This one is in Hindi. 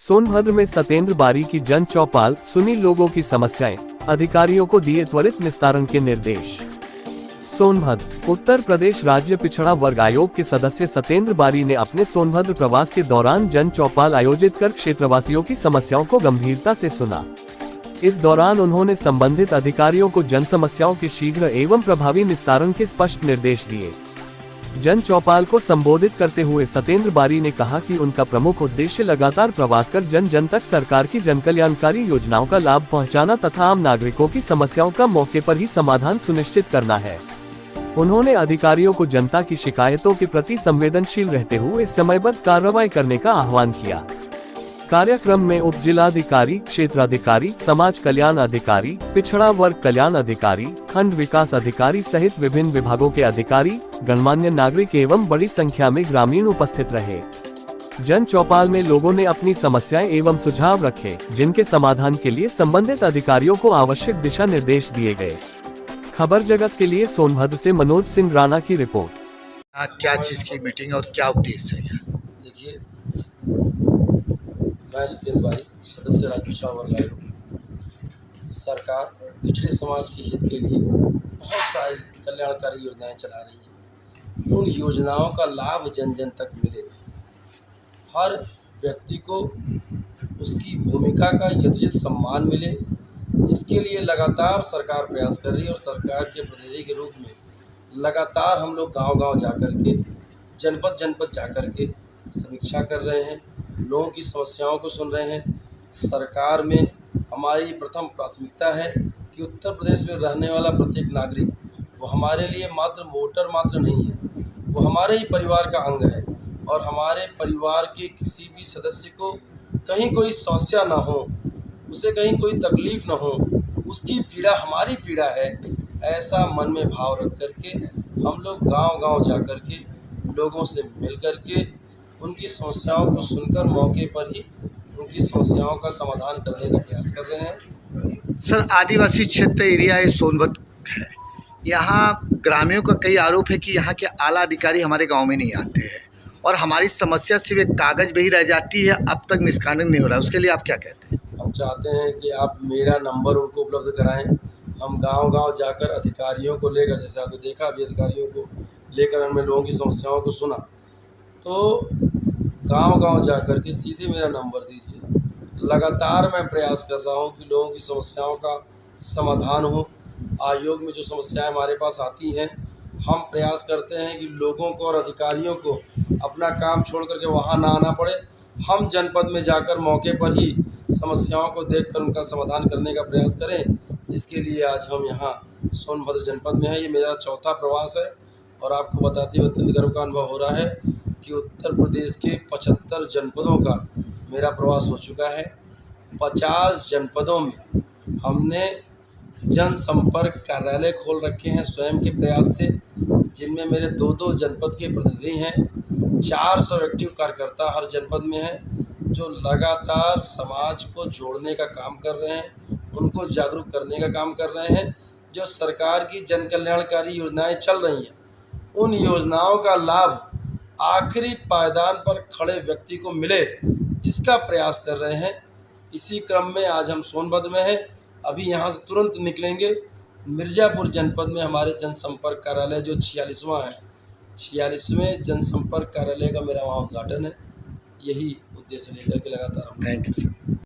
सोनभद्र में सतेंद्र बारी की जन चौपाल, सुनी लोगों की समस्याएं, अधिकारियों को दिए त्वरित निस्तारण के निर्देश। सोनभद्र उत्तर प्रदेश राज्य पिछड़ा वर्ग आयोग के सदस्य सतेंद्र बारी ने अपने सोनभद्र प्रवास के दौरान जन चौपाल आयोजित कर क्षेत्रवासियों की समस्याओं को गंभीरता से सुना। इस दौरान उन्होंने संबंधित अधिकारियों को जन समस्याओं के शीघ्र एवं प्रभावी निस्तारण के स्पष्ट निर्देश दिए। जन चौपाल को संबोधित करते हुए सतेंद्र बारी ने कहा कि उनका प्रमुख उद्देश्य लगातार प्रवास कर जन जन तक सरकार की जनकल्याणकारी योजनाओं का लाभ पहुंचाना तथा आम नागरिकों की समस्याओं का मौके पर ही समाधान सुनिश्चित करना है। उन्होंने अधिकारियों को जनता की शिकायतों के प्रति संवेदनशील रहते हुए समयबद्ध कार्रवाई करने का आह्वान किया। कार्यक्रम में उप जिलाधिकारी, क्षेत्राधिकारी, समाज कल्याण अधिकारी, पिछड़ा वर्ग कल्याण अधिकारी, खंड विकास अधिकारी सहित विभिन्न विभागों के अधिकारी, गणमान्य नागरिक एवं बड़ी संख्या में ग्रामीण उपस्थित रहे। जन चौपाल में लोगों ने अपनी समस्याएं एवं सुझाव रखे, जिनके समाधान के लिए संबंधित अधिकारियों को आवश्यक दिशा निर्देश दिए गए। खबर जगत के लिए सोनभद्र से मनोज सिंह राणा की रिपोर्ट। क्या चीज की मीटिंग और क्या उद्देश्य है? देखिए, मैं सतेंद्र बारी, सदस्य राज्य पिछड़ा वर्ग आयोग। सरकार पिछड़े समाज के हित के लिए बहुत सारी कल्याणकारी योजनाएं चला रही हैं। उन योजनाओं का लाभ जन जन तक मिले, हर व्यक्ति को उसकी भूमिका का यथोचित सम्मान मिले, इसके लिए लगातार सरकार प्रयास कर रही है। और सरकार के प्रतिनिधि के रूप में लगातार हम लोग गांव-गांव जाकर के, जनपद जनपद जाकर के समीक्षा कर रहे हैं, लोगों की समस्याओं को सुन रहे हैं। सरकार में हमारी प्रथम प्राथमिकता है कि उत्तर प्रदेश में रहने वाला प्रत्येक नागरिक वो हमारे लिए मात्र वोटर मात्र नहीं है, वो हमारे ही परिवार का अंग है। और हमारे परिवार के किसी भी सदस्य को कहीं कोई समस्या ना हो, उसे कहीं कोई तकलीफ ना हो, उसकी पीड़ा हमारी पीड़ा है, ऐसा मन में भाव रख करके हम लोग गांव-गांव जा कर के लोगों से मिल कर के उनकी समस्याओं को सुनकर मौके पर ही उनकी समस्याओं का समाधान करने का प्रयास कर रहे हैं। सर, आदिवासी क्षेत्र एरिया है सोनभद्र है, यहाँ ग्रामीणों का कई आरोप है कि यहाँ के आला अधिकारी हमारे गांव में नहीं आते हैं और हमारी समस्या सिर्फ एक कागज में ही रह जाती है, अब तक निष्कासन नहीं हो रहा है। उसके लिए आप क्या कहते हैं? हम चाहते हैं कि आप मेरा नंबर उनको उपलब्ध कराएं। हम गांव-गांव जाकर अधिकारियों को लेकर, जैसे आपने देखा अभी अधिकारियों को लेकर हमने लोगों की समस्याओं को सुना, तो गांव-गांव जाकर के सीधे मेरा नंबर दीजिए। लगातार मैं प्रयास कर रहा हूं कि लोगों की समस्याओं का समाधान हो। आयोग में जो समस्याएं हमारे पास आती हैं, हम प्रयास करते हैं कि लोगों को और अधिकारियों को अपना काम छोड़ करके वहां ना आना पड़े। हम जनपद में जाकर मौके पर ही समस्याओं को देखकर उनका समाधान करने का प्रयास करें। इसके लिए आज हम यहाँ सोनभद्र जनपद में हैं। ये मेरा चौथा प्रवास है और आपको बताते हुए अत्यंत गर्व का अनुभव हो रहा है कि उत्तर प्रदेश के 75 जनपदों का मेरा प्रवास हो चुका है। 50 जनपदों में हमने जनसंपर्क कार्यालय खोल रखे हैं स्वयं के प्रयास से, जिनमें मेरे 2-2 जनपद के प्रतिनिधि हैं। 400 एक्टिव कार्यकर्ता हर जनपद में हैं, जो लगातार समाज को जोड़ने का काम कर रहे हैं, उनको जागरूक करने का काम कर रहे हैं। जो सरकार की जन कल्याणकारी योजनाएं चल रही हैं, उन योजनाओं का लाभ आखिरी पायदान पर खड़े व्यक्ति को मिले, इसका प्रयास कर रहे हैं। इसी क्रम में आज हम सोनभद्र में हैं। अभी यहाँ से तुरंत निकलेंगे। मिर्ज़ापुर जनपद में हमारे जनसंपर्क कार्यालय जो 46वां है, 46वें जनसंपर्क कार्यालय का मेरा वहाँ उद्घाटन है। यही उद्देश्य लेकर के लगातार हम। Thank you sir.